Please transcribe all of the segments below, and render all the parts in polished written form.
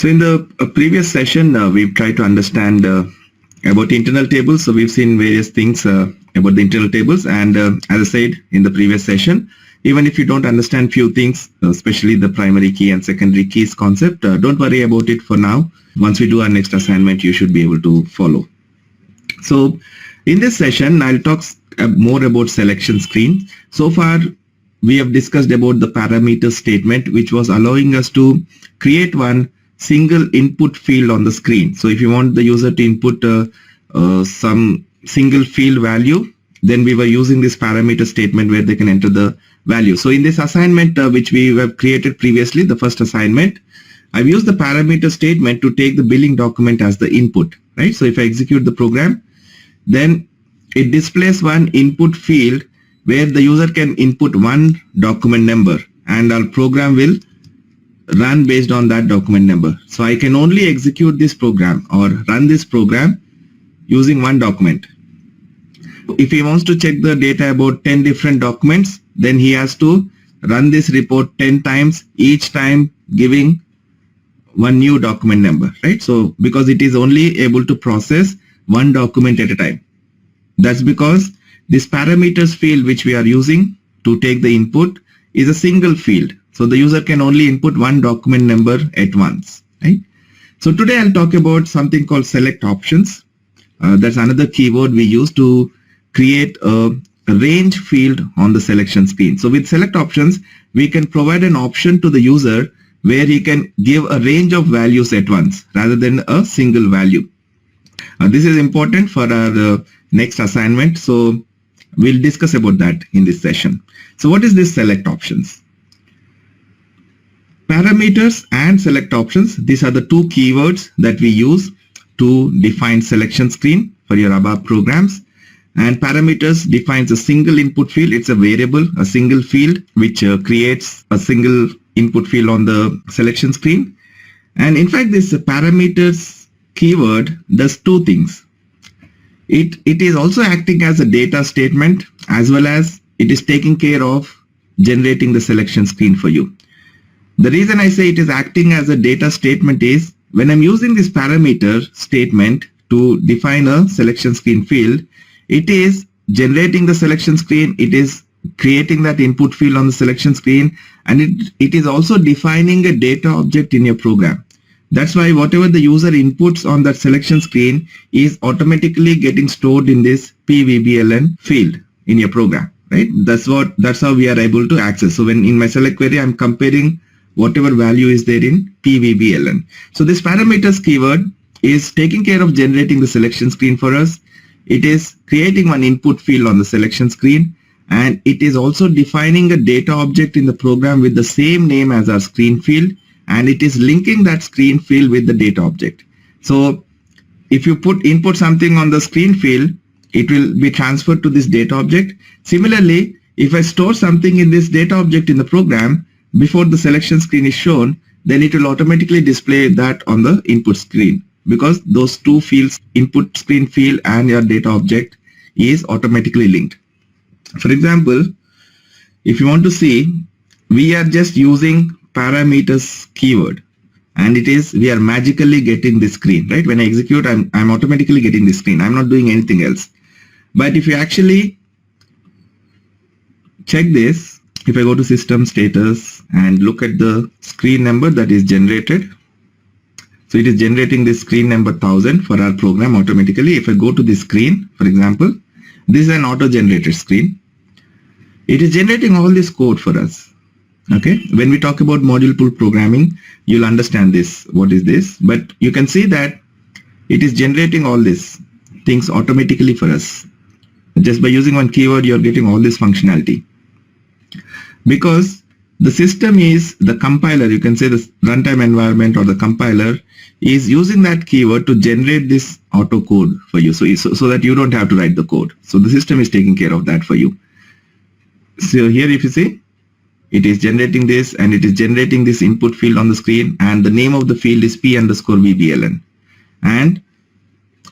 So in the previous session, we've tried to understand about internal tables. So we've seen various things about the internal tables, and as I said in the previous session, even if you don't understand few things, especially the primary key and secondary keys concept, don't worry about it for now. Once we do our next assignment, you should be able to follow. So in this session, I'll talk more about selection screen. So far, we have discussed about the parameter statement, which was allowing us to create one single input field on the screen. So if you want the user to input some single field value, then we were using this parameter statement where they can enter the value. So in this assignment, which we have created previously, the first assignment, I've used the parameter statement to take the billing document as the input, right? So if I execute the program, then it displays one input field where the user can input one document number, and our program will run based on that document number. So I can only execute this program or run this program using one document. If he wants to check the data about 10 different documents, then he has to run this report 10 times, each time giving one new document number, right? So because it is only able to process one document at a time. That's because this parameters field which we are using to take the input is a single field. So the user can only input one document number at once, right? So today I'll talk about something called select options. That's another keyword we use to create a range field on the selection screen. So with select options, we can provide an option to the user where he can give a range of values at once rather than a single value. This is important for our next assignment. So we'll discuss about that in this session. So what is this select options? Parameters and select options, these are the two keywords that we use to define selection screen for your ABAP programs. And parameters defines a single input field. It's a variable, a single field, which creates a single input field on the selection screen. And in fact, this parameters keyword does two things. It is also acting as a data statement, as well as it is taking care of generating the selection screen for you. The reason I say it is acting as a data statement is when I'm using this parameter statement to define a selection screen field, it is generating the selection screen, it is creating that input field on the selection screen, and it is also defining a data object in your program. That's why whatever the user inputs on that selection screen is automatically getting stored in this PVBLN field in your program, right? That's how we are able to access. So when in my select query, I'm comparing whatever value is there in PVBLN. So this parameters keyword is taking care of generating the selection screen for us. It is creating one input field on the selection screen, and it is also defining a data object in the program with the same name as our screen field, and it is linking that screen field with the data object. So if you input something on the screen field, it will be transferred to this data object. Similarly, if I store something in this data object in the program before the selection screen is shown, then it will automatically display that on the input screen, because those two fields, input screen field and your data object, is automatically linked. For example, if you want to see, we are just using parameters keyword, and we are magically getting this screen, right? When I execute, I'm automatically getting this screen. I'm not doing anything else. But if you actually check this, if I go to system status and look at the screen number that is generated, so it is generating this screen number 1000 for our program automatically. If I go to this screen, for example, this is an auto-generated screen. It is generating all this code for us. Okay, when we talk about module pool programming, you'll understand this. What is this? But you can see that it is generating all these things automatically for us. Just by using one keyword, you're getting all this functionality. Because the system is the compiler, you can say the runtime environment or the compiler is using that keyword to generate this auto code for you, so that you don't have to write the code. So the system is taking care of that for you. So here if you see, it is generating this, and it is generating this input field on the screen, and the name of the field is P_VBLN, and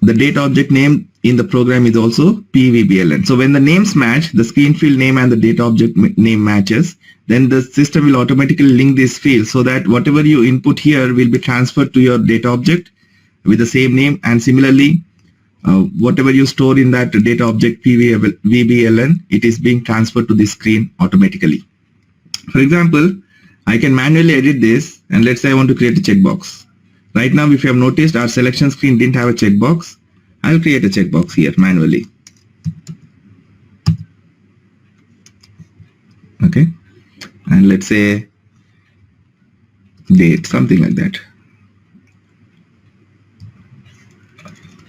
the data object name in the program is also PVBLN. So when the names match, the screen field name and the data object name matches, then the system will automatically link this field so that whatever you input here will be transferred to your data object with the same name, and similarly whatever you store in that data object PVBLN, it is being transferred to this screen automatically. For example, I can manually edit this, and let's say I want to create a checkbox. Right now, if you have noticed, our selection screen didn't have a checkbox. I'll create a checkbox here manually. Okay, and let's say date, something like that.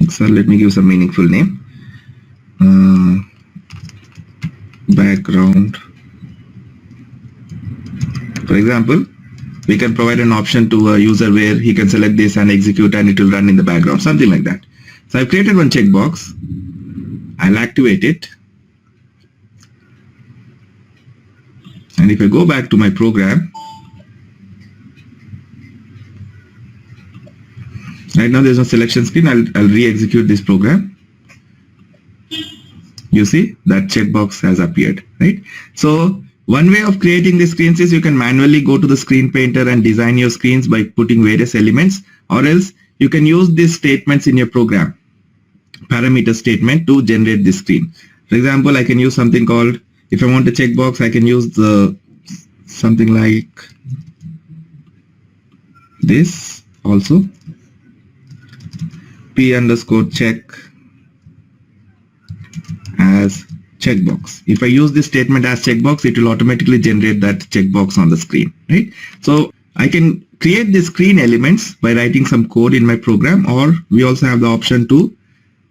So let me give some meaningful name. Background. For example, we can provide an option to a user where he can select this and execute, and it will run in the background, something like that. So I've created one checkbox. I'll activate it. And if I go back to my program, right now there's no selection screen. I'll re-execute this program. You see that checkbox has appeared, right? So one way of creating the screens is you can manually go to the screen painter and design your screens by putting various elements, or else you can use these statements in your program, parameter statement, to generate this screen. For example, I can use something called, if I want a checkbox, I can use the something like this also, p_check as checkbox. If I use this statement as checkbox, it will automatically generate that checkbox on the screen, right? So I can create the screen elements by writing some code in my program, or we also have the option to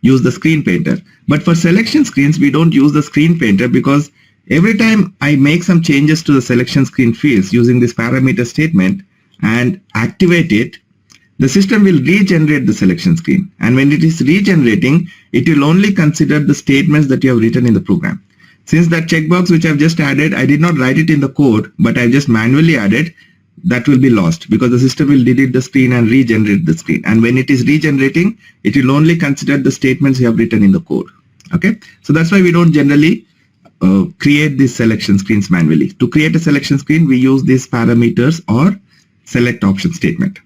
use the screen painter. But for selection screens, we don't use the screen painter, because every time I make some changes to the selection screen fields using this parameter statement and activate it, the system will regenerate the selection screen. And when it is regenerating, it will only consider the statements that you have written in the program. Since that checkbox which I've just added, I did not write it in the code, but I just manually added, that will be lost, because the system will delete the screen and regenerate the screen. And when it is regenerating, it will only consider the statements you have written in the code. Okay, so that's why we don't generally create these selection screens manually. To create a selection screen, we use these parameters or select option statement.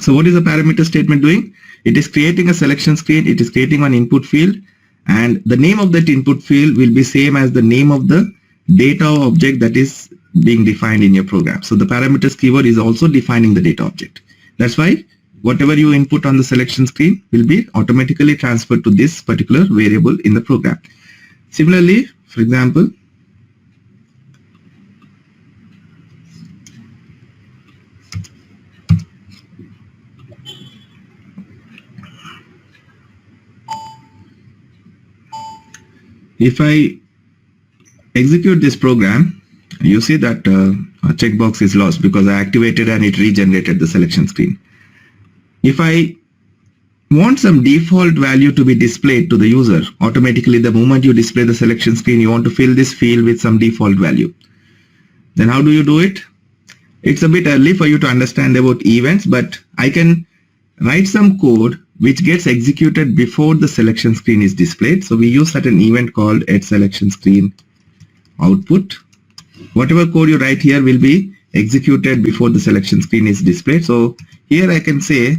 So what is the parameter statement doing? It is creating a selection screen. It is creating one input field, and the name of that input field will be same as the name of the data object that is being defined in your program. So the parameters keyword is also defining the data object. That's why whatever you input on the selection screen will be automatically transferred to this particular variable in the program. Similarly, for example, if I execute this program, you see that a checkbox is lost because I activated and it regenerated the selection screen. If I want some default value to be displayed to the user, automatically the moment you display the selection screen, you want to fill this field with some default value. Then how do you do it? It's a bit early for you to understand about events, but I can write some code which gets executed before the selection screen is displayed. So we use certain event called @SelectionScreen output. Whatever code you write here will be executed before the selection screen is displayed. So here I can say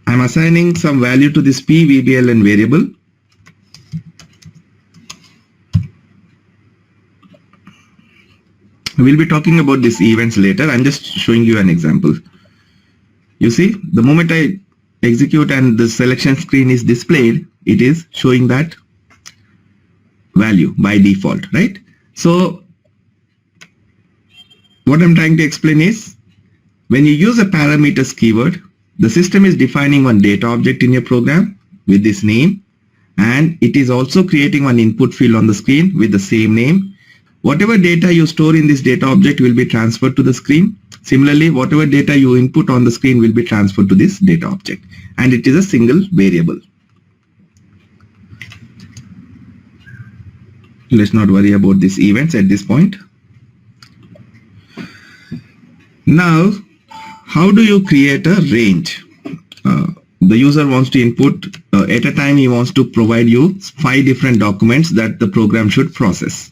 I'm assigning some value to this PVBLN variable. We'll be talking about these events later. I'm just showing you an example. You see, the moment I execute and the selection screen is displayed, it is showing that value by default, right? So what I'm trying to explain is, when you use a parameters keyword, the system is defining one data object in your program with this name, and it is also creating one input field on the screen with the same name. Whatever data you store in this data object will be transferred to the screen. Similarly, whatever data you input on the screen will be transferred to this data object, and it is a single variable. Let's not worry about these events at this point. Now, how do you create a range? the user wants to input at a time, he wants to provide you 5 different documents that the program should process.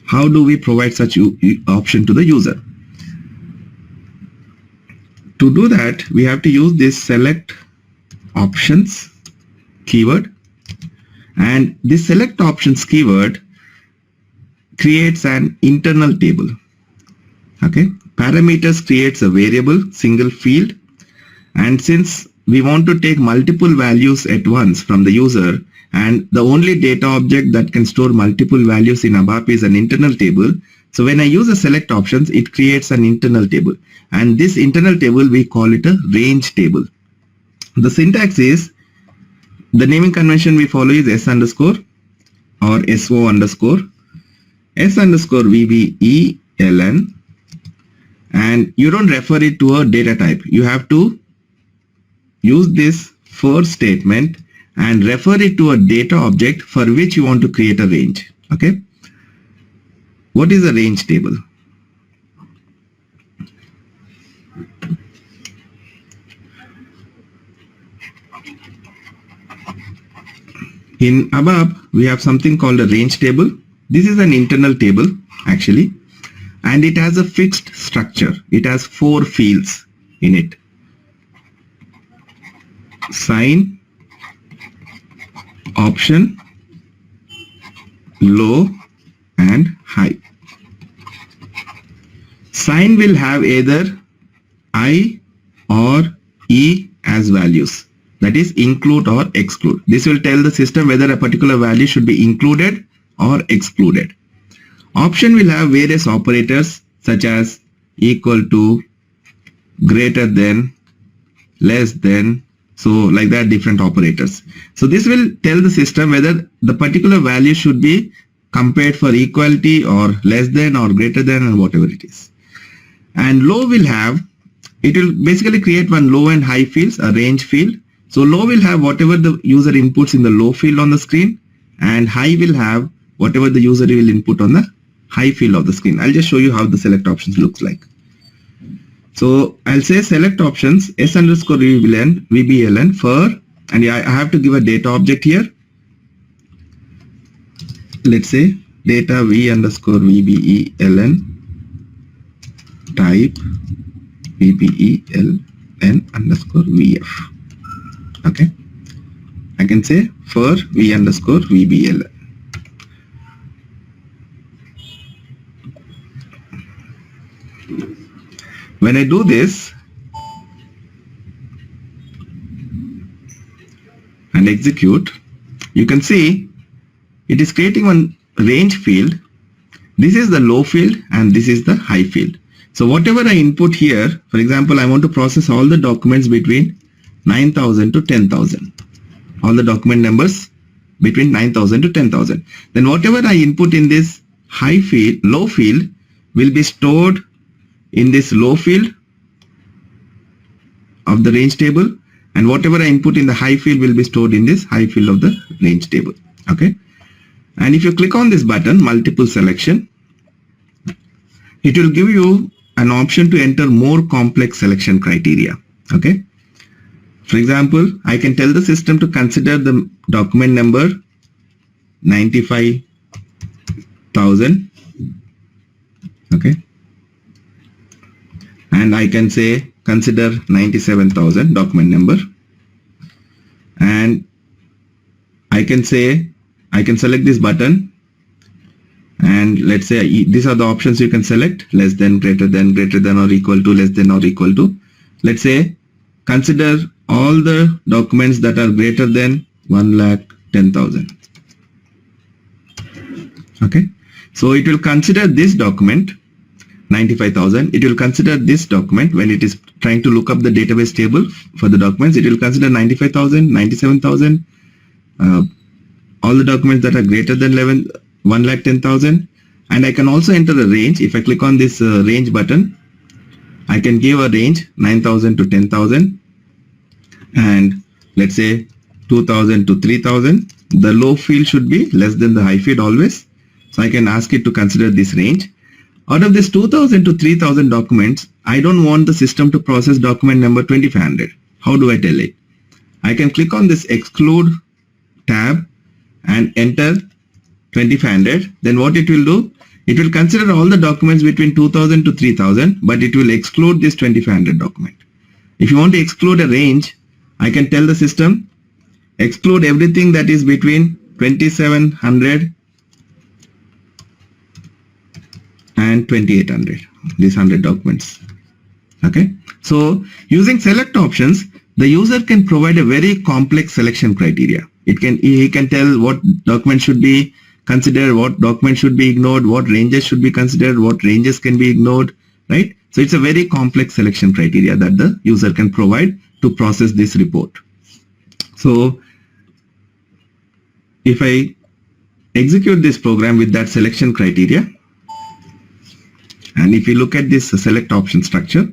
How do we provide such option to the user? To do that, we have to use this select options keyword, and this select options keyword creates an internal table. Okay, parameters creates a variable single field, and since we want to take multiple values at once from the user, and the only data object that can store multiple values in ABAP is an internal table. So when I use a select options, it creates an internal table, and this internal table we call it a range table. The syntax is, the naming convention we follow is S underscore or SO underscore, S underscore VBELN, and you don't refer it to a data type. You have to use this for statement and refer it to a data object for which you want to create a range. Okay. What is a range table? In ABAP, we have something called a range table. This is an internal table actually, and it has a fixed structure. It has 4 fields in it: sign, option, low, and high. Sign will have either I or E as values, that is include or exclude. This will tell the system whether a particular value should be included or excluded. Option will have various operators such as equal to, greater than, less than, so like that, different operators. So this will tell the system whether the particular value should be compared for equality or less than or greater than or whatever it is. And low will have, it will basically create one low and high fields, a range field. So low will have whatever the user inputs in the low field on the screen, and high will have whatever the user will input on the high field of the screen. I'll just show you how the select options looks like. So I'll say select options S underscore VBELN for, and I have to give a data object here. Let's say data V underscore VBELN type VBELN underscore VF. Okay, I can say for V underscore VBELN. When I do this and execute, you can see it is creating one range field. This is the low field and this is the high field. So whatever I input here, for example, I want to process all the documents between 9,000 to 10,000, all the document numbers between 9,000 to 10,000. Then whatever I input in this high field, low field will be stored in this low field of the range table, and whatever I input in the high field will be stored in this high field of the range table. Okay, and if you click on this button, multiple selection, it will give you an option to enter more complex selection criteria. Okay, for example, I can tell the system to consider the document number 95,000. Okay, and I can say consider 97,000 document number, and I can say, I can select this button, and let's say these are the options you can select: less than, greater than or equal to, less than or equal to. Let's say consider all the documents that are greater than 1,10,000. Okay, so it will consider this document 95,000. It will consider this document when it is trying to look up the database table for the documents. It will consider 95,000, 97,000, all the documents that are greater than 1,10,000, and I can also enter a range. If I click on this range button, I can give a range 9,000 to 10,000, and let's say 2,000 to 3,000. The low field should be less than the high field always, so I can ask it to consider this range. Out of this 2,000 to 3,000 documents, I don't want the system to process document number 2500. How do I tell it? I can click on this exclude tab and enter 2500. Then what it will do, it will consider all the documents between 2000 to 3000, but it will exclude this 2500 document. If you want to exclude a range, I can tell the system exclude everything that is between 2700 and 2800, these 100 documents. Okay, so using select options, the user can provide a very complex selection criteria. He can tell what document should be considered, what document should be ignored, what ranges should be considered, what ranges can be ignored, right? So it's a very complex selection criteria that the user can provide to process this report. So if I execute this program with that selection criteria, and if you look at this select option structure,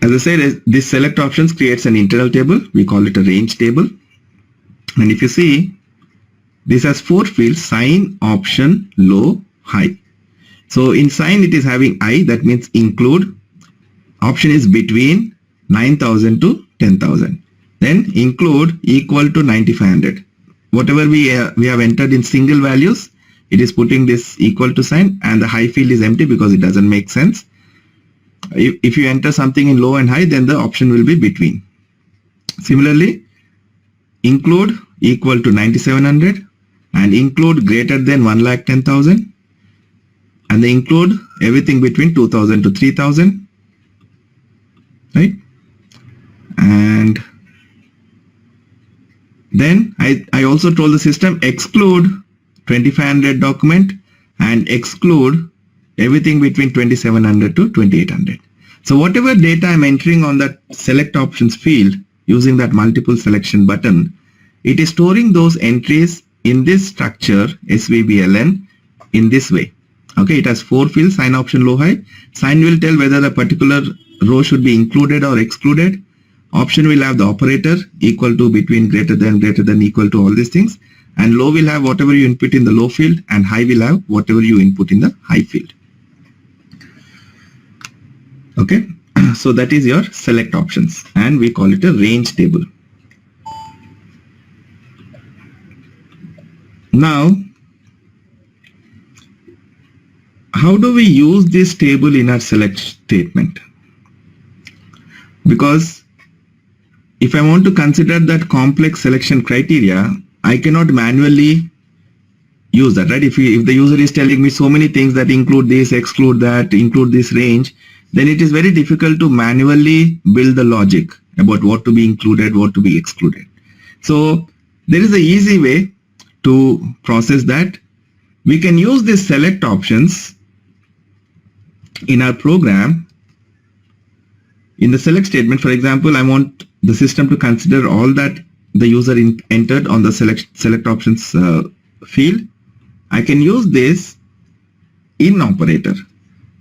as I said, this select options creates an internal table. We call it a range table. And if you see, this has 4 fields: sign, option, low, high. So in sign, it is having I, that means include. Option is between 9,000 to 10,000. Then include equal to 9,500. Whatever we have entered in single values, it is putting this equal to sign, and the high field is empty because it doesn't make sense. If you enter something in low and high, then the option will be between. Similarly, include equal to 9,700 and include greater than 1,10,000, and they include everything between 2,000 to 3,000, right? And then I also told the system exclude 2,500 document and exclude everything between 2,700 to 2,800. So whatever data I'm entering on that select options field using that multiple selection button, it is storing those entries in this structure SVBLN in this way. Okay, it has 4 fields: sign, option, low, high. Sign will tell whether a particular row should be included or excluded. Option will have the operator equal to, between, greater than, equal to, all these things. And low will have whatever you input in the low field, and high will have whatever you input in the high field. Okay, so that is your select options, and we call it a range table. Now, how do we use this table in our select statement? Because if I want to consider that complex selection criteria, I cannot manually use that, right? If the user is telling me so many things that include this, exclude that, include this range, then it is very difficult to manually build the logic about what to be included, what to be excluded. So there is an easy way to process that. We can use these select options in our program. In the select statement, for example, I want the system to consider all that the user entered on the select options field. I can use this in operator.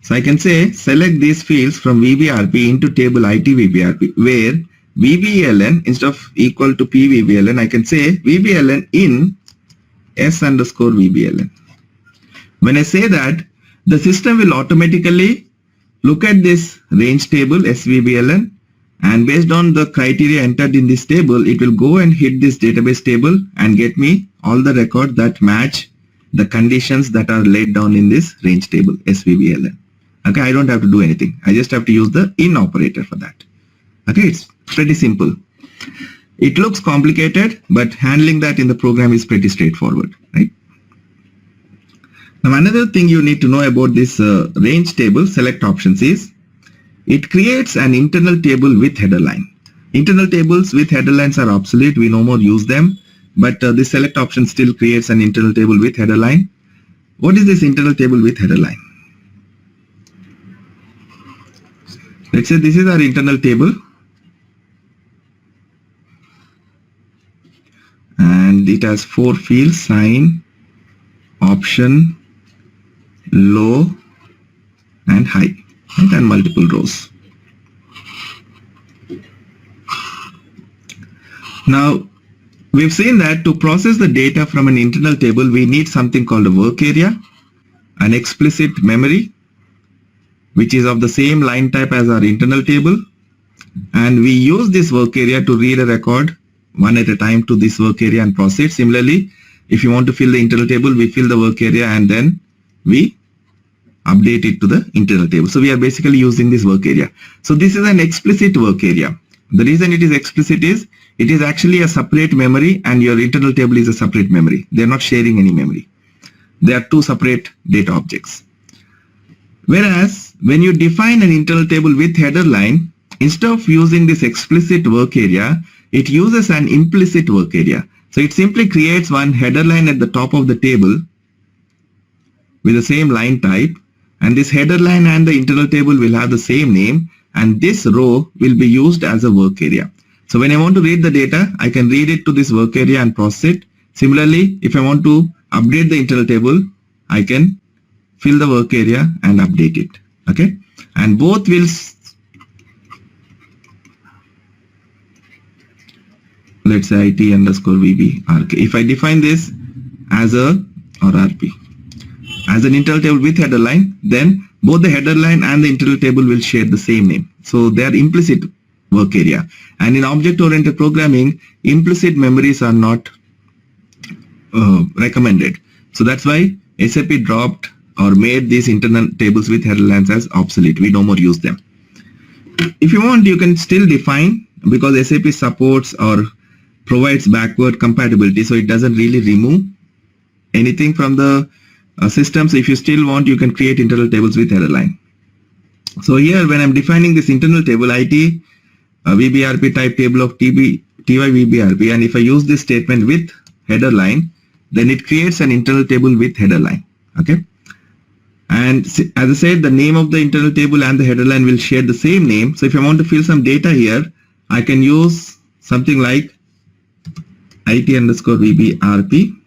So I can say select these fields from VBRP into table IT VBRP, where VBLN, instead of equal to PVBLN, I can say VBLN in S_VBLN. When I say that, the system will automatically look at this range table SVBLN, and based on the criteria entered in this table, it will go and hit this database table and get me all the records that match the conditions that are laid down in this range table SVBLN. Okay, I don't have to do anything. I just have to use the in operator for that. Okay, it's pretty simple. It looks complicated, but handling that in the program is pretty straightforward, right? Now, another thing you need to know about this range table select options is it creates an internal table with header line. Internal tables with header lines are obsolete. We no more use them, but the select option still creates an internal table with header line. What is this internal table with header line? Let's say this is our internal table, and it has 4 fields: sign, option, low, and high, and multiple rows. Now, we've seen that to process the data from an internal table, we need something called a work area, an explicit memory, which is of the same line type as our internal table, and we use this work area to read a record one at a time to this work area and proceed. Similarly, if you want to fill the internal table, we fill the work area and then we update it to the internal table. So we are basically using this work area. So this is an explicit work area. The reason it is explicit is it is actually a separate memory and your internal table is a separate memory. They are not sharing any memory. They are two separate data objects. Whereas when you define an internal table with header line, instead of using this explicit work area, it uses an implicit work area. So it simply creates one header line at the top of the table with the same line type, and this header line and the internal table will have the same name, and this row will be used as a work area. So when I want to read the data, I can read it to this work area and process it. Similarly, if I want to update the internal table, I can fill the work area and update it. Okay, and both will, let's say IT underscore VB RK. If I define this as a, or RP, as an internal table with header line, then both the header line and the internal table will share the same name. So they are implicit work area. And in object-oriented programming, implicit memories are not recommended. So that's why SAP dropped or made these internal tables with header lines as obsolete. We no more use them. If you want, you can still define, because SAP supports or provides backward compatibility, so it doesn't really remove anything from the system. So if you still want, you can create internal tables with header line. So here when I'm defining this internal table, IT VBRP type table of TY VBRP, and if I use this statement with header line, then it creates an internal table with header line. Okay, and as I said, the name of the internal table and the header line will share the same name. So if I want to fill some data here, I can use something like IT underscore VBRP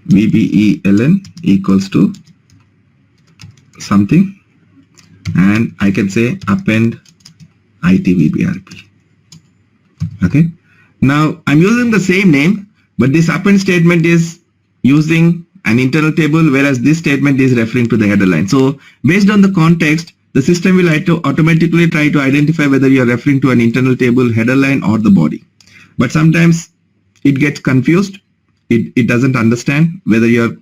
VBELN equals to something, and I can say append IT VBRP. Okay, now I'm using the same name, but this append statement is using an internal table, whereas this statement is referring to the header line. So based on the context, the system will automatically try to identify whether you are referring to an internal table, header line, or the body. But sometimes it gets confused. It doesn't understand whether you are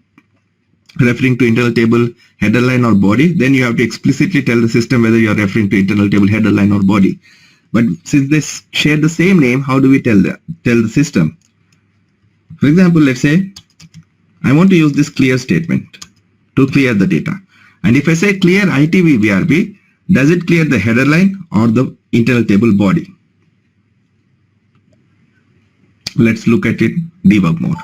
referring to internal table, header line, or body. Then you have to explicitly tell the system whether you are referring to internal table, header line, or body. But since they share the same name, how do we tell the system? For example, let's say I want to use this clear statement to clear the data. And if I say clear IT VBRP, does it clear the header line or the internal table body? Let's look at it debug mode.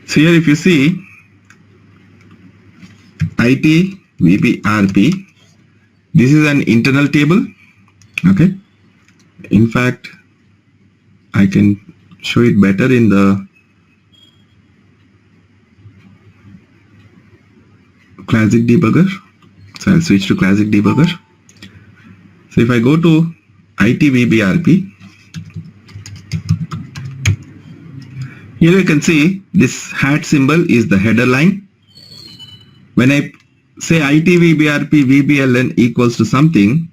So here if you see IT VBRP, this is an internal table. Okay, in fact I can show it better in the classic debugger. So I'll switch to classic debugger. So if I go to IT VBRP, here you can see this hat symbol is the header line. When I say IT VBRP VBLN equals to something,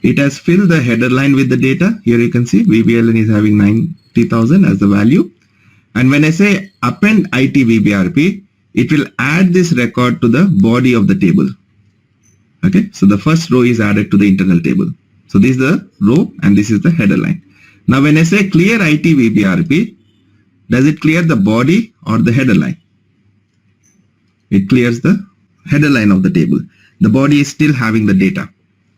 it has filled the header line with the data. Here you can see VBLN is having 90,000 as the value. And when I say append IT VBRP, it will add this record to the body of the table. Okay, so the first row is added to the internal table. So this is the row and this is the header line. Now when I say clear IT VBRP, does it clear the body or the header line? It clears the header line of the table. The body is still having the data.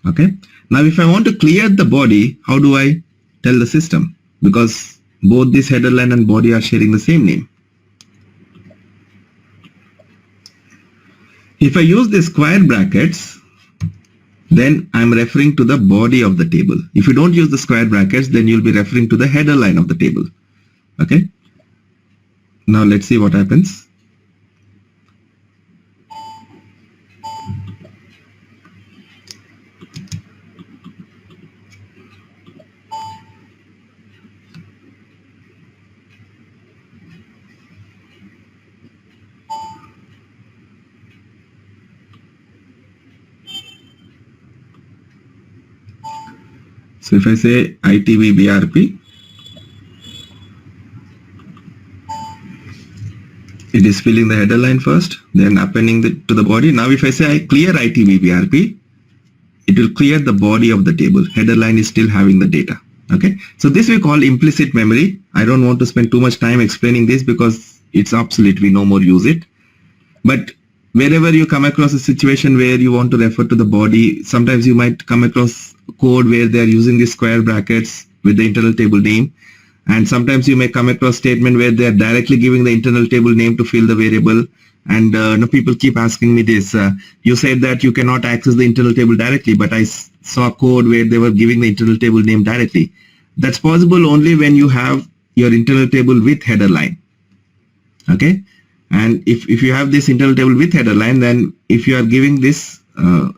Okay. Now if I want to clear the body, how do I tell the system? Because both this header line and body are sharing the same name. If I use the square brackets, then I'm referring to the body of the table. If you don't use the square brackets, then you'll be referring to the header line of the table. Okay. Now let's see what happens. So if I say ITVBRP, it is filling the header line first, then appending to the body. Now if I say I clear ITVBRP, it will clear the body of the table. Header line is still having the data. Okay, so this we call implicit memory. I don't want to spend too much time explaining this because it's obsolete. We no more use it. But wherever you come across a situation where you want to refer to the body, sometimes you might come across code where they are using these square brackets with the internal table name. And sometimes you may come across statement where they are directly giving the internal table name to fill the variable. And people keep asking me this. You said that you cannot access the internal table directly, but I saw code where they were giving the internal table name directly. That's possible only when you have your internal table with header line. Okay, and if you have this internal table with header line, then if you are giving this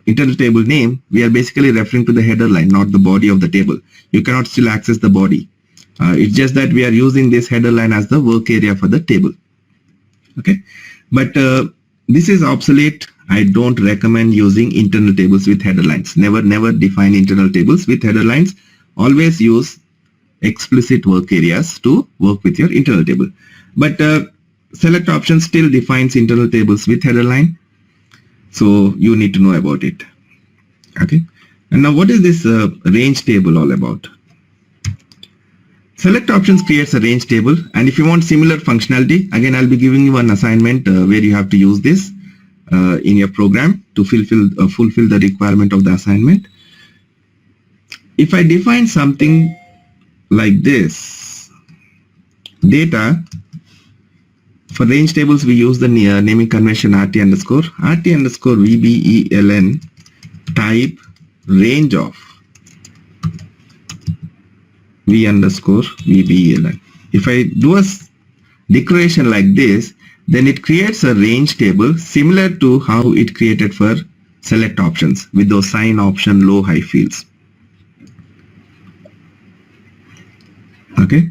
internal table name, we are basically referring to the header line, not the body of the table. You cannot still access the body. It's just that we are using this header line as the work area for the table. Okay, but this is obsolete. I don't recommend using internal tables with header lines. Never define internal tables with header lines. Always use explicit work areas to work with your internal table. But select option still defines internal tables with header line. So you need to know about it. Okay. And now what is this range table all about? Select options creates a range table, and if you want similar functionality, again I'll be giving you an assignment where you have to use this in your program to fulfill the requirement of the assignment. If I define something like this, data, for range tables we use the naming convention rt underscore VBELN type range of v underscore VBELN. If I do a declaration like this, then it creates a range table similar to how it created for select options with those sign option low high fields. Okay,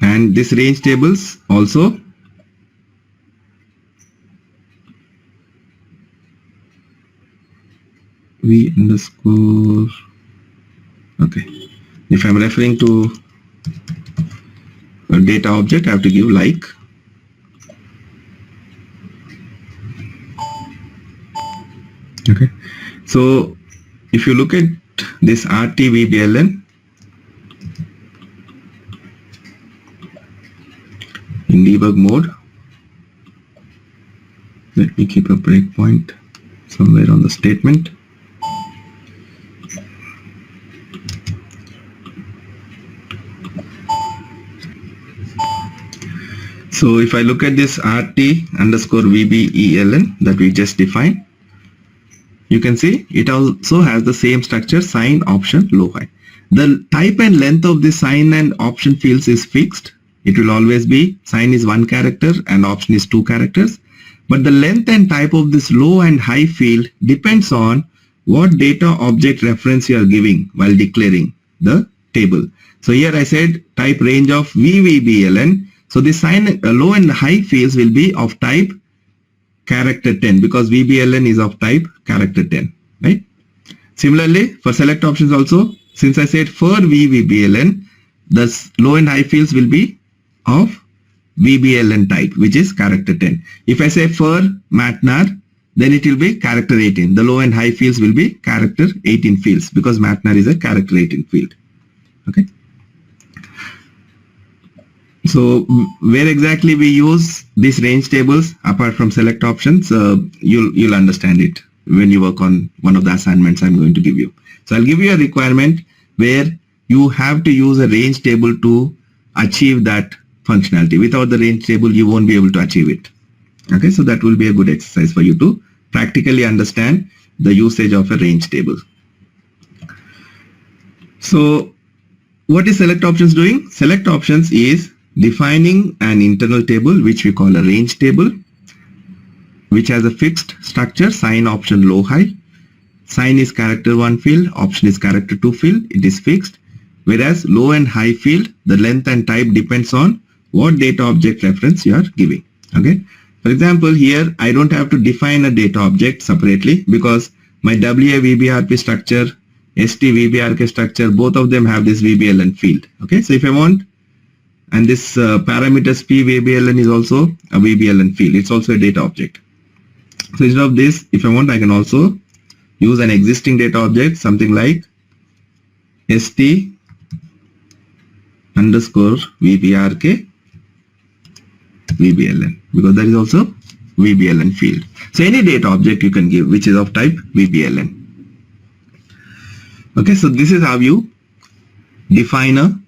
and this range tables also v underscore. Okay, if I'm referring to a data object, I have to give like. Okay, so if you look at this RTVBLN in debug mode, let me keep a breakpoint somewhere on the statement. So if I look at this RT underscore VBELN that we just defined, you can see it also has the same structure, sign option low high. The type and length of the sign and option fields is fixed. It will always be sign is 1 character and option is 2 characters. But the length and type of this low and high field depends on what data object reference you are giving while declaring the table. So here I said type range of VBELN. So the sign low and high fields will be of type character 10 because VBELN is of type character 10, right? Similarly, for select options also, since I said for VBELN, the low and high fields will be of VBELN type, which is character 10. If I say for MATNAR, then it will be character 18. The low and high fields will be character 18 fields because MATNAR is a character 18 field. Okay. So where exactly we use these range tables apart from select options, you'll understand it when you work on one of the assignments I'm going to give you. So I'll give you a requirement where you have to use a range table to achieve that functionality. Without the range table, you won't be able to achieve it. Okay, so that will be a good exercise for you to practically understand the usage of a range table. So what is select options doing? Select options is defining an internal table which we call a range table, which has a fixed structure, sign option low high. Sign is character 1 field, option is character 2 field, it is fixed. Whereas low and high field, the length and type depends on what data object reference you are giving. Okay. For example, here I don't have to define a data object separately because my WAVBRP structure ST-VBRK structure, both of them have this VBLN field. Okay, so if I want, and this parameters p-VBLN is also a VBLN field. It's also a data object. So instead of this, if I want, I can also use an existing data object, something like ST underscore VBRK VBLN, because that is also VBLN field. So any data object you can give which is of type VBLN. Okay, so this is how you define a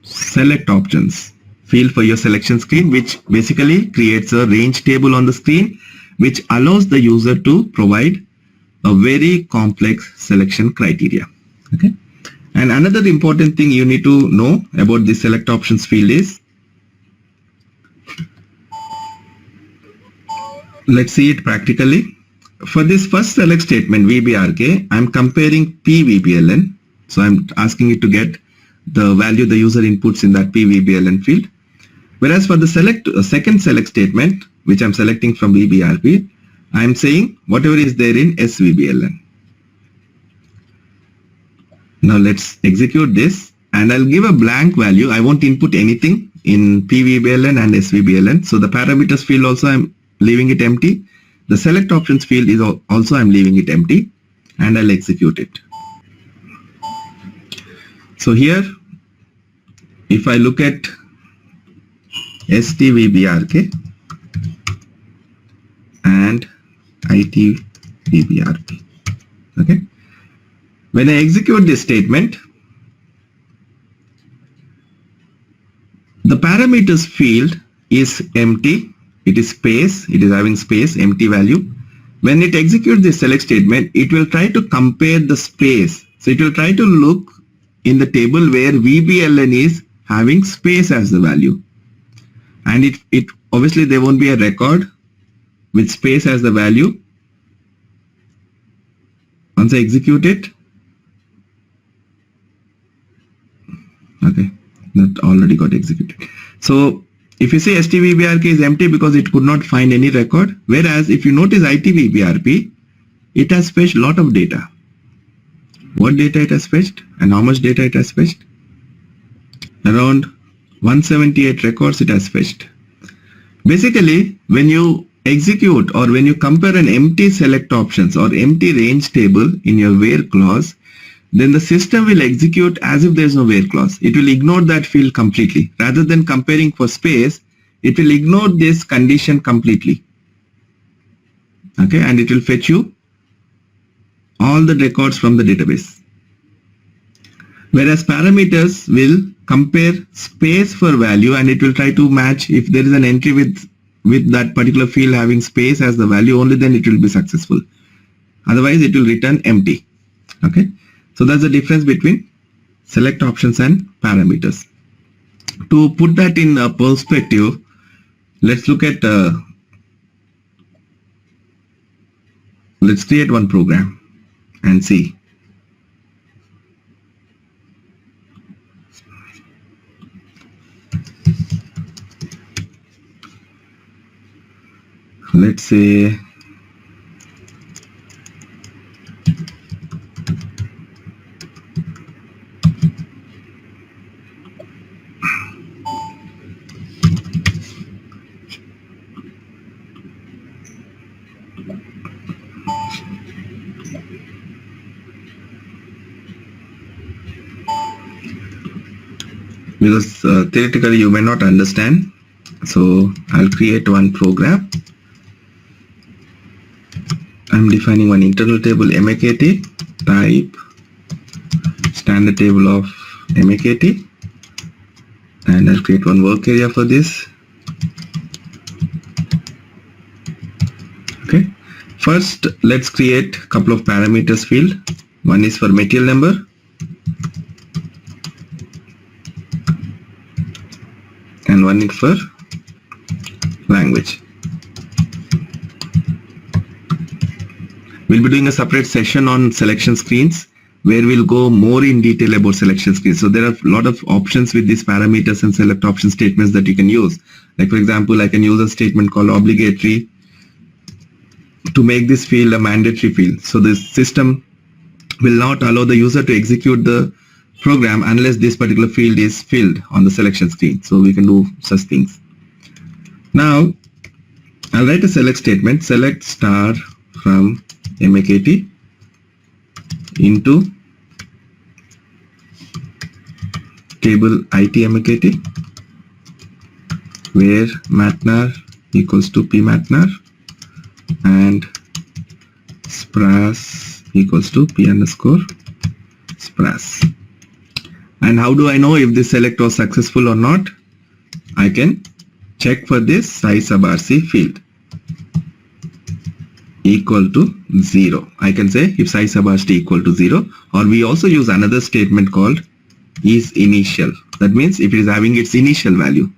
select options field for your selection screen, which basically creates a range table on the screen which allows the user to provide a very complex selection criteria. Okay, and another important thing you need to know about the select options field is, let's see it practically. For this first select statement VBRK, I'm comparing p-VBLN, so I'm asking it to get the value the user inputs in that p-VBLN field. Whereas for the second select statement, which I'm selecting from VBRK, I'm saying whatever is there in SVBLN. Now let's execute this, and I'll give a blank value. I won't input anything in p-VBLN and SVBLN. So the parameters field also I'm leaving it empty. The select options field is also I'm leaving it empty, and I'll execute it. So here, if I look at ST-VBRK and IT-VBRK, okay, when I execute this statement, the parameters field is empty. It is space, it is having space, empty value. When it executes this select statement, it will try to compare the space. So it will try to look in the table where VBLN is having space as the value. And it obviously there won't be a record with space as the value. Once I execute it, okay, that already got executed. So if you say ST-VBRK is empty because it could not find any record, whereas if you notice IT-VBRK, it has fetched a lot of data. What data it has fetched and how much data it has fetched? Around 178 records it has fetched. Basically, when you execute or when you compare an empty select options or empty range table in your where clause, then the system will execute as if there is no where clause. It will ignore that field completely. Rather than comparing for space, it will ignore this condition completely. Okay, and it will fetch you all the records from the database. Whereas parameters will compare space for value, and it will try to match if there is an entry with that particular field having space as the value, only then it will be successful. Otherwise it will return empty. Okay. So that's the difference between select options and parameters. To put that in perspective, let's look at, let's create one program and see. Let's say because theoretically you may not understand, so I'll create one program. I'm defining one internal table MAKT, type standard table of MAKT, and I'll create one work area for this. Okay, first let's create a couple of parameters field. One is for material number, and one is for language. We'll be doing a separate session on selection screens where we'll go more in detail about selection screens. So there are a lot of options with these parameters and select option statements that you can use. Like for example, I can use a statement called obligatory to make this field a mandatory field. So the system will not allow the user to execute the program unless this particular field is filled on the selection screen. So we can do such things. Now I'll write a select statement, select star from MAKT into table IT MAKT, where matnar equals to pmatnar and spras equals to p underscore spras. And how do I know if this select was successful or not? I can check for this size sub RC field equal to 0. I can say if size sub RC equal to 0, or we also use another statement called is initial. That means if it is having its initial value.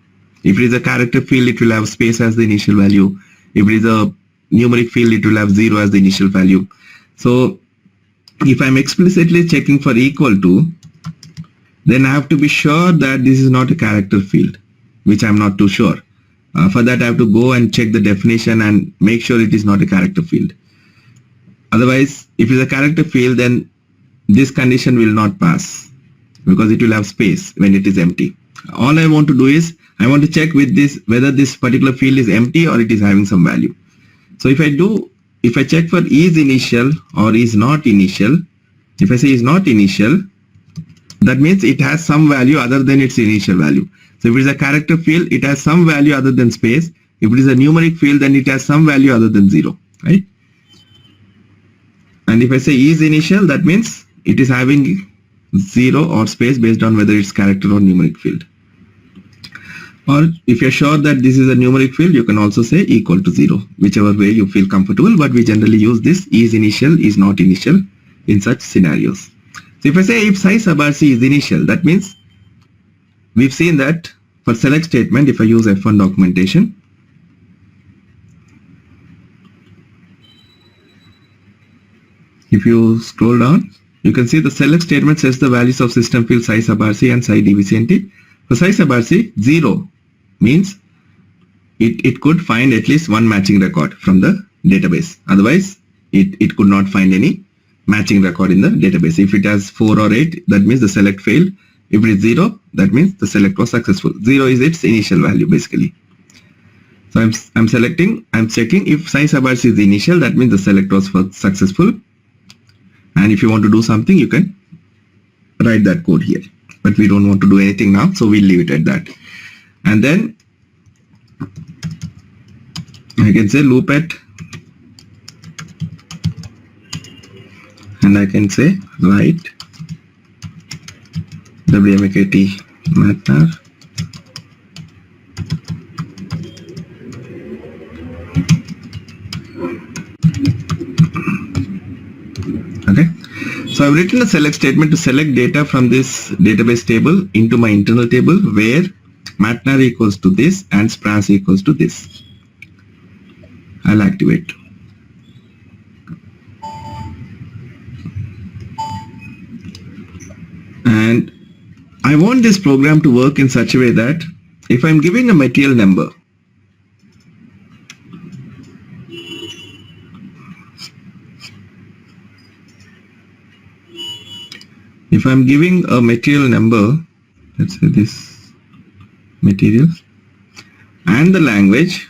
If it is a character field, it will have space as the initial value. If it is a numeric field, it will have 0 as the initial value. So if I'm explicitly checking for equal to, then I have to be sure that this is not a character field, which I'm not too sure. For that I have to go and check the definition and make sure it is not a character field. Otherwise, if it is a character field, then this condition will not pass because it will have space when it is empty. All I want to do is I want to check with this whether this particular field is empty or it is having some value. So if I check for is initial or is not initial, if I say is not initial, that means it has some value other than its initial value. So if it is a character field, it has some value other than space. If it is a numeric field, then it has some value other than 0, right? And if I say is initial, that means it is having 0 or space based on whether it's character or numeric field. Or if you're sure that this is a numeric field, you can also say equal to 0, whichever way you feel comfortable, but we generally use this is initial, is not initial in such scenarios. So if I say if size sub RC is initial, that means we've seen that for select statement, if I use F1 documentation, if you scroll down, you can see the select statement says the values of system field size sub RC and size DVCNT. For size sub RC, 0 means it could find at least one matching record from the database. Otherwise, it could not find any matching record in the database. If it has 4 or 8, that means the select failed. If it is 0, that means the select was successful. 0 is its initial value basically. So I'm checking if size sub RC is initial, that means the select was successful. And if you want to do something, you can write that code here. But we don't want to do anything now, so we'll leave it at that. And then I can say loop at, and I can say write wmakt matnar okay. So I've written a select statement to select data from this database table into my internal table where matnar equals to this and spras equals to this. I'll activate. And I want this program to work in such a way that if I'm giving a material number, if I'm giving a material number, let's say this material and the language,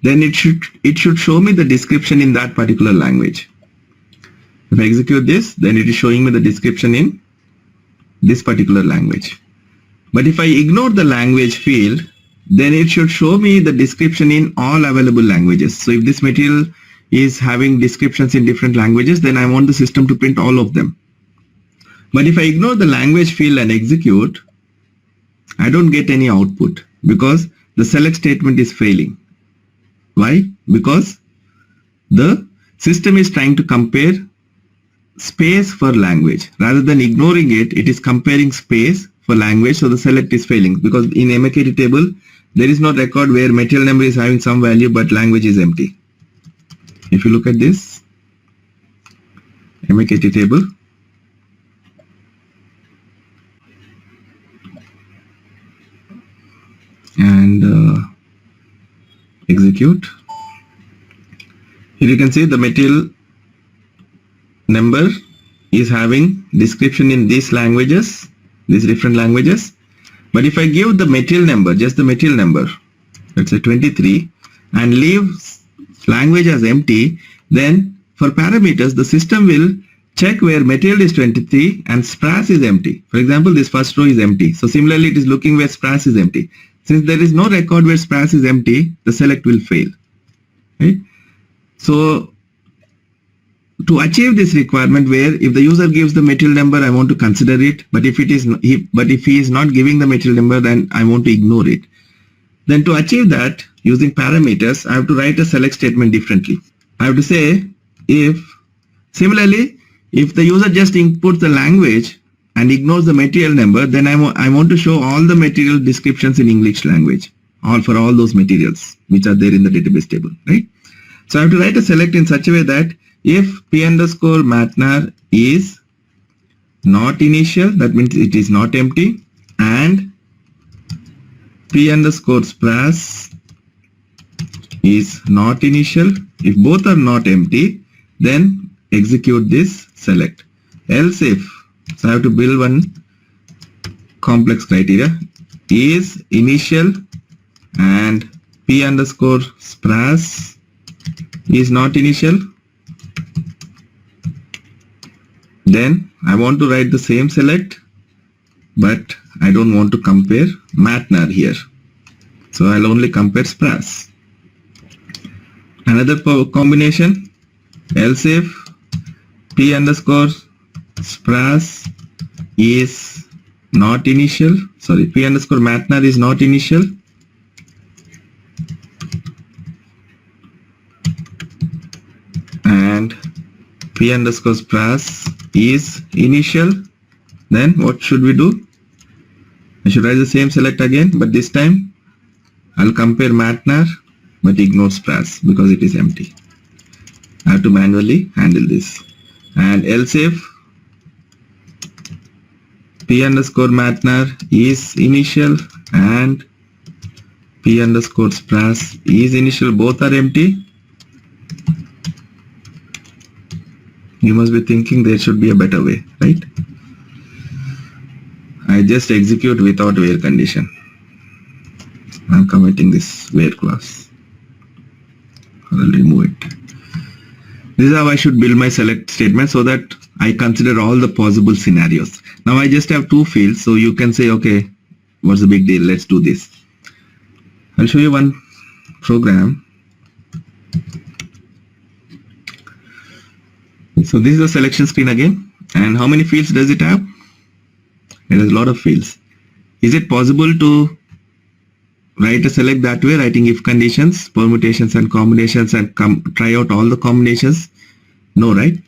then it should show me the description in that particular language. If I execute this, then it is showing me the description in this particular language. But if I ignore the language field, then it should show me the description in all available languages. So if this material is having descriptions in different languages, then I want the system to print all of them. But if I ignore the language field and execute, I don't get any output because the select statement is failing. Why? Because the system is trying to compare space for language. Rather than ignoring it, it is comparing space for language, so the select is failing because in MAKT table, there is no record where material number is having some value but language is empty. If you look at this MAKT table, and execute, here you can see the material number is having description in these languages, these different languages. But if I give the material number, just the material number, let's say 23, and leave language as empty, then for parameters, the system will check where material is 23 and SPRAS is empty. For example, this first row is empty. So similarly, it is looking where SPRAS is empty. Since there is no record where SPRAS is empty, the select will fail. Right? So to achieve this requirement, where if the user gives the material number, I want to consider it, but if he is not giving the material number, then I want to ignore it. Then to achieve that, using parameters, I have to write a select statement differently. I have to say similarly, if the user just inputs the language and ignores the material number, then I want to show all the material descriptions in English language, for all those materials which are there in the database table, right? So I have to write a select in such a way that if p_matnar is not initial, that means it is not empty, and p_spras is not initial, if both are not empty, then execute this select. Else if, so I have to build one complex criteria, is initial and p_spras is not initial, then I want to write the same select, but I don't want to compare matnar here. So I'll only compare SPRAS. Another combination, else if p_spras is not initial, sorry, p_matnar is not initial, and p_spras is initial, then what should we do? I should write the same select again, but this time I'll compare matnar but ignore SPRAS because it is empty. I have to manually handle this. And else if p_matnar is initial and p_spras is initial, both are empty, you must be thinking there should be a better way, right? I just execute without where condition. I'm committing this where clause. I'll remove it. This is how I should build my select statement so that I consider all the possible scenarios. Now I just have two fields, so you can say, okay, what's the big deal? Let's do this. I'll show you one program. So this is the selection screen again. And how many fields does it have? It has a lot of fields. Is it possible to write a select that way, writing if conditions, permutations and combinations, and try out all the combinations? No, right?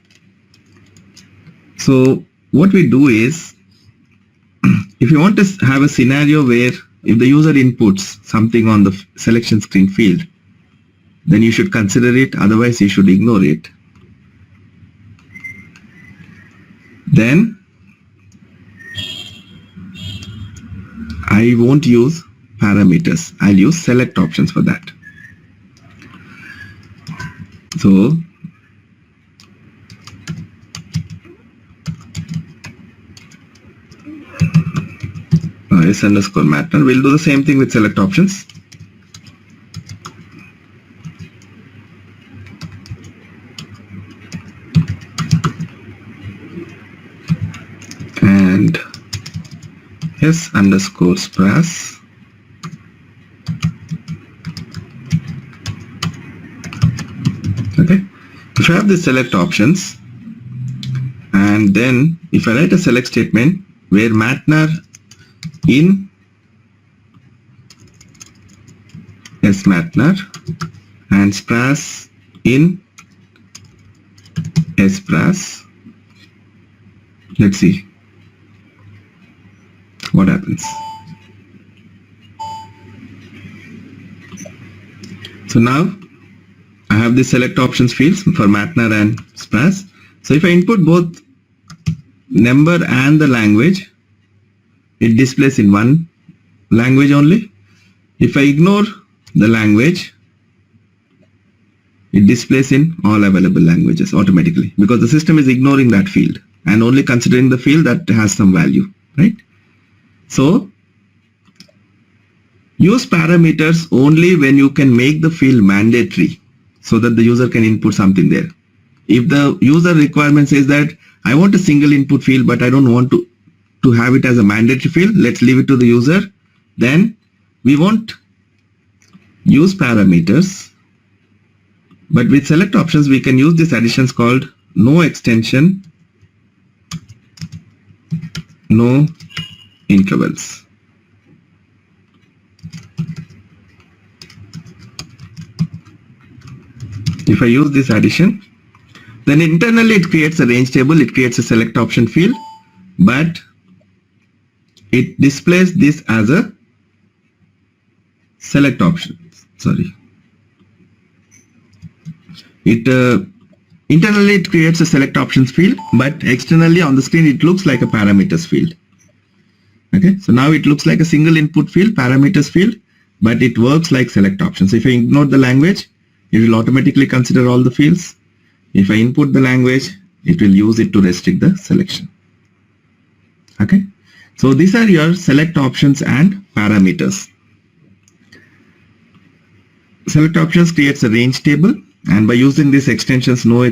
So what we do is, if you want to have a scenario where if the user inputs something on the selection screen field, then you should consider it, otherwise you should ignore it. Then I won't use parameters, I'll use select options for that. So s_matnar, we'll do the same thing with select options. And s_spras okay. If I have the select options, and then if I write a select statement where matnar in s_matnar and spras in s_spras, let's see what happens. So now I have the select options fields for matnar and SPRAS. So if I input both number and the language, it displays in one language only. If I ignore the language, it displays in all available languages automatically because the system is ignoring that field. and only considering the field that has some value, right? So use parameters only when you can make the field mandatory so that the user can input something there. If the user requirement says that I want a single input field but I don't want to have it as a mandatory field, let's leave it to the user, then we won't use parameters. But with select options we can use these additions called no extension, no intervals. If I use this addition, then internally it creates a range table, it creates a select option field, but it displays this as a select option. Sorry. Internally it creates a select options field, but externally on the screen it looks like a parameters field. Okay, so now it looks like a single input field, parameters field, but it works like select options. If I ignore the language, it will automatically consider all the fields. If I input the language, it will use it to restrict the selection. Okay, so these are your select options and parameters. Select options creates a range table, and by using these extensions, no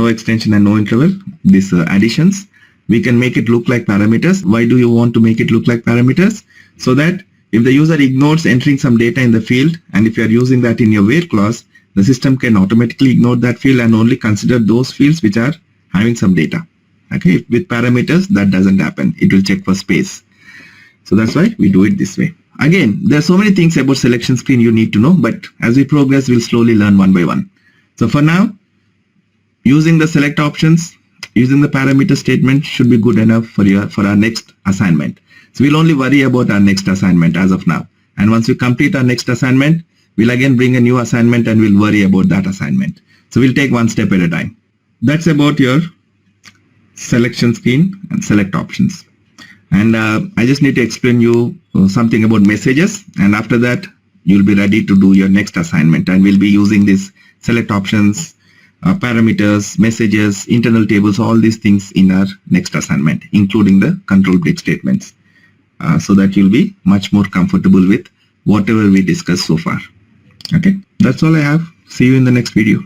extension and no interval, these additions, we can make it look like parameters. Why do you want to make it look like parameters? So that if the user ignores entering some data in the field, and if you are using that in your where clause, the system can automatically ignore that field and only consider those fields which are having some data. Okay, with parameters that doesn't happen. It will check for space. So that's why we do it this way. Again, there are so many things about selection screen you need to know, but as we progress, we'll slowly learn one by one. So for now, using the select options, using the parameter statement should be good enough for our next assignment. So we'll only worry about our next assignment as of now. And once we complete our next assignment, we'll again bring a new assignment and we'll worry about that assignment. So we'll take one step at a time. That's about your selection screen and select options. And I just need to explain you something about messages, and after that you'll be ready to do your next assignment, and we'll be using these select options, parameters, messages, internal tables, all these things in our next assignment, including the control break statements, so that you'll be much more comfortable with whatever we discussed so far. Okay, that's all I have. See you in the next video.